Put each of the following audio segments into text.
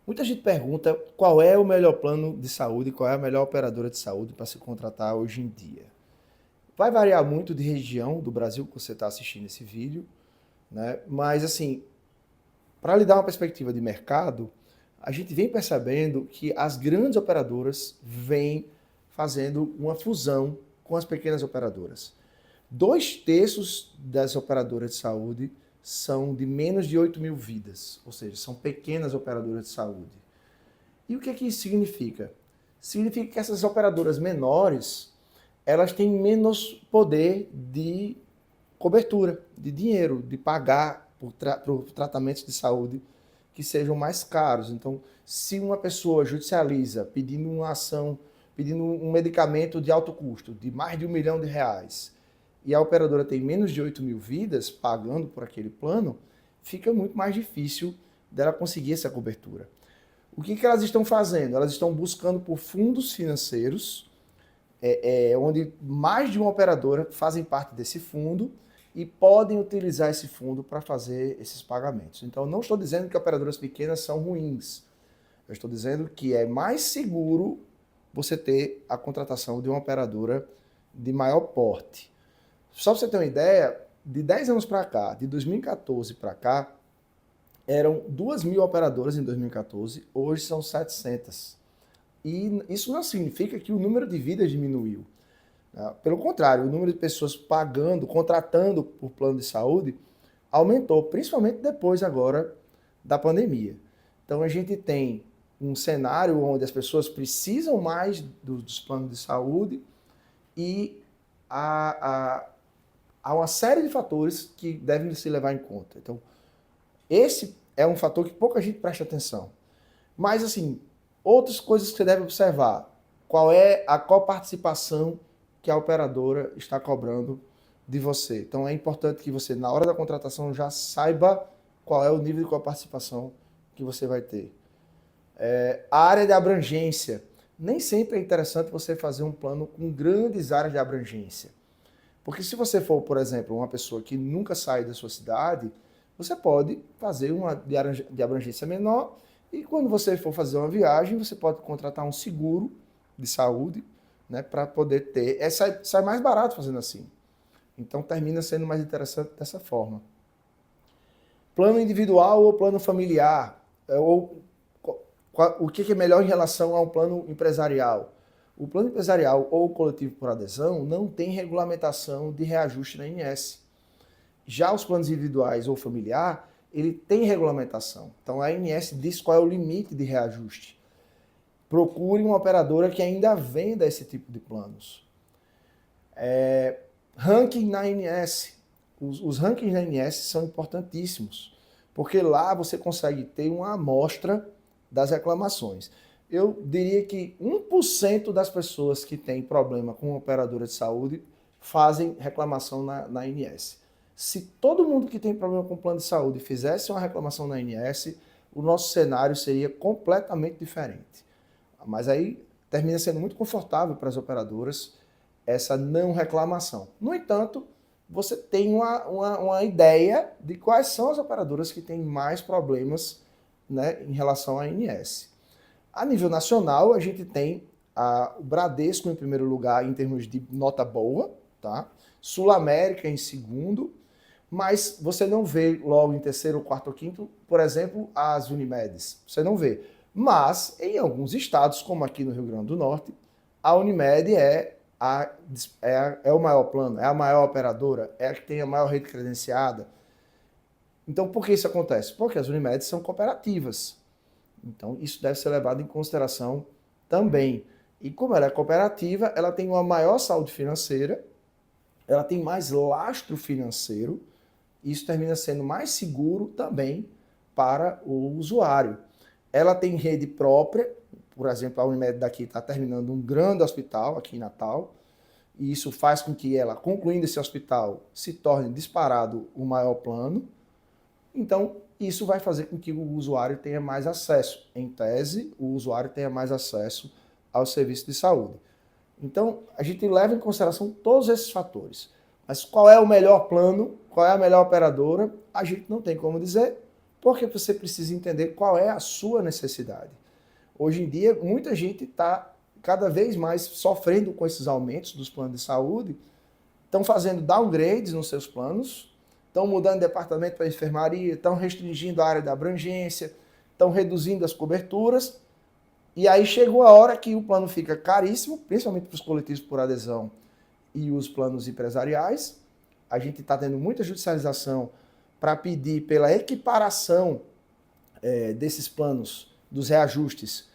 Muita gente pergunta qual é o melhor plano de saúde, qual é a melhor operadora de saúde para se contratar hoje em dia. Vai variar muito de região do Brasil que você está assistindo esse vídeo, né? Mas assim, para lhe dar uma perspectiva de mercado, a gente vem percebendo que as grandes operadoras vêm fazendo uma fusão com as pequenas operadoras. 2/3 das operadoras de saúde são de menos de 8 mil vidas, ou seja, são pequenas operadoras de saúde. E o que é que isso significa? Significa que essas operadoras menores, elas têm menos poder de cobertura, de dinheiro, de pagar por tratamentos de saúde que sejam mais caros. Então, se uma pessoa judicializa pedindo uma ação, pedindo um medicamento de alto custo, de mais de R$ 1 milhão, e a operadora tem menos de 8 mil vidas pagando por aquele plano, fica muito mais difícil dela conseguir essa cobertura. O que elas estão fazendo? Elas estão buscando por fundos financeiros, onde mais de uma operadora fazem parte desse fundo e podem utilizar esse fundo para fazer esses pagamentos. Então, não estou dizendo que operadoras pequenas são ruins. Eu estou dizendo que é mais seguro você ter a contratação de uma operadora de maior porte. Só para você ter uma ideia, de 10 anos para cá, de 2014 para cá, eram 2.000 operadoras em 2014, hoje são 700. E isso não significa que o número de vidas diminuiu. Pelo contrário, o número de pessoas pagando, contratando por plano de saúde aumentou, principalmente depois agora da pandemia. Então a gente tem um cenário onde as pessoas precisam mais dos planos de saúde e há uma série de fatores que devem se levar em conta. Então, esse é um fator que pouca gente presta atenção. Mas, assim, outras coisas que você deve observar. Qual participação que a operadora está cobrando de você. Então, é importante que você, na hora da contratação, já saiba qual é o nível de participação que você vai ter. A área de abrangência. Nem sempre é interessante você fazer um plano com grandes áreas de abrangência. Porque se você for, por exemplo, uma pessoa que nunca sai da sua cidade, você pode fazer uma de abrangência menor e quando você for fazer uma viagem, você pode contratar um seguro de saúde, né, para poder ter. Sai mais barato fazendo assim. Então termina sendo mais interessante dessa forma. Plano individual ou plano familiar? O que é melhor em relação ao plano empresarial? O plano empresarial ou coletivo por adesão não tem regulamentação de reajuste na INS. Já os planos individuais ou familiar, ele tem regulamentação. Então a INS diz qual é o limite de reajuste. Procure uma operadora que ainda venda esse tipo de planos. Ranking na INS. Os rankings na INS são importantíssimos, porque lá você consegue ter uma amostra das reclamações. Eu diria que 1% das pessoas que têm problema com operadora de saúde fazem reclamação na INS. Se todo mundo que tem problema com plano de saúde fizesse uma reclamação na INS, o nosso cenário seria completamente diferente. Mas aí termina sendo muito confortável para as operadoras essa não reclamação. No entanto, você tem uma ideia de quais são as operadoras que têm mais problemas, né, em relação à INS. A nível nacional, a gente tem o Bradesco em primeiro lugar em termos de nota boa, tá? Sul América em segundo, mas você não vê logo em terceiro, quarto ou quinto, por exemplo, as Unimedes. Você não vê. Mas, em alguns estados, como aqui no Rio Grande do Norte, a Unimed é o maior plano, é a maior operadora, é a que tem a maior rede credenciada. Então, por que isso acontece? Porque as Unimedes são cooperativas. Então, isso deve ser levado em consideração também. E como ela é cooperativa, ela tem uma maior saúde financeira, ela tem mais lastro financeiro, e isso termina sendo mais seguro também para o usuário. Ela tem rede própria, por exemplo, a Unimed daqui está terminando um grande hospital aqui em Natal, e isso faz com que ela, concluindo esse hospital, se torne disparado o maior plano. Então, isso vai fazer com que o usuário tenha mais acesso. Em tese, o usuário tenha mais acesso ao serviço de saúde. Então, a gente leva em consideração todos esses fatores. Mas qual é o melhor plano? Qual é a melhor operadora? A gente não tem como dizer, Porque você precisa entender qual é a sua necessidade. Hoje em dia, muita gente está cada vez mais sofrendo com esses aumentos dos planos de saúde, estão fazendo downgrades nos seus planos, estão mudando de departamento para enfermaria, estão restringindo a área da abrangência, estão reduzindo as coberturas, e aí chegou a hora que o plano fica caríssimo, principalmente para os coletivos por adesão e os planos empresariais. A gente está tendo muita judicialização para pedir pela equiparação desses planos, dos reajustes,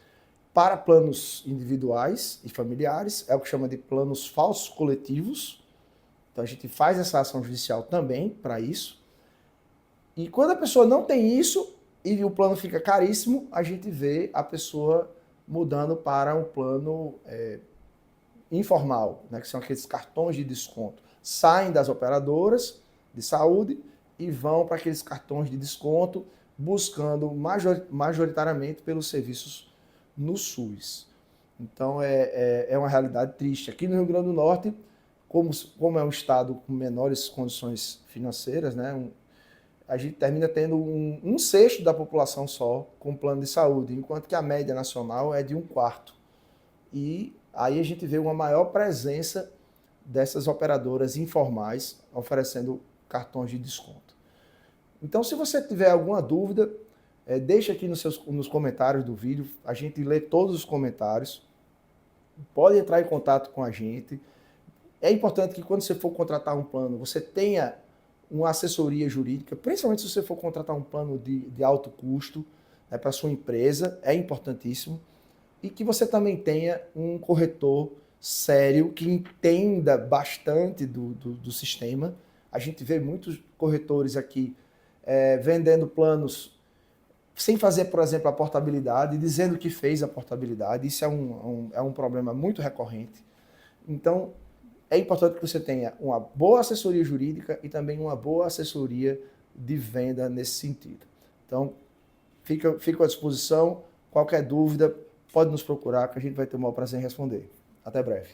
para planos individuais e familiares, é o que chama de planos falsos coletivos. Então a gente faz essa ação judicial também para isso. E quando a pessoa não tem isso e o plano fica caríssimo, a gente vê a pessoa mudando para um plano informal, né, que são aqueles cartões de desconto. Saem das operadoras de saúde e vão para aqueles cartões de desconto, buscando majoritariamente pelos serviços no SUS. Então é uma realidade triste. Aqui no Rio Grande do Norte, como é um estado com menores condições financeiras, né, a gente termina tendo um sexto da população só com plano de saúde, enquanto que a média nacional é de 1/4. E aí a gente vê uma maior presença dessas operadoras informais oferecendo cartões de desconto. Então, se você tiver alguma dúvida, deixa aqui nos comentários do vídeo, a gente lê todos os comentários, pode entrar em contato com a gente. É importante que quando você for contratar um plano, você tenha uma assessoria jurídica, principalmente se você for contratar um plano de alto custo, né, para sua empresa, é importantíssimo. E que você também tenha um corretor sério, que entenda bastante do sistema. A gente vê muitos corretores aqui vendendo planos sem fazer, por exemplo, a portabilidade, dizendo que fez a portabilidade. Isso é um problema muito recorrente. Então, é importante que você tenha uma boa assessoria jurídica e também uma boa assessoria de venda nesse sentido. Então, fico à disposição. Qualquer dúvida, pode nos procurar, que a gente vai ter o maior prazer em responder. Até breve.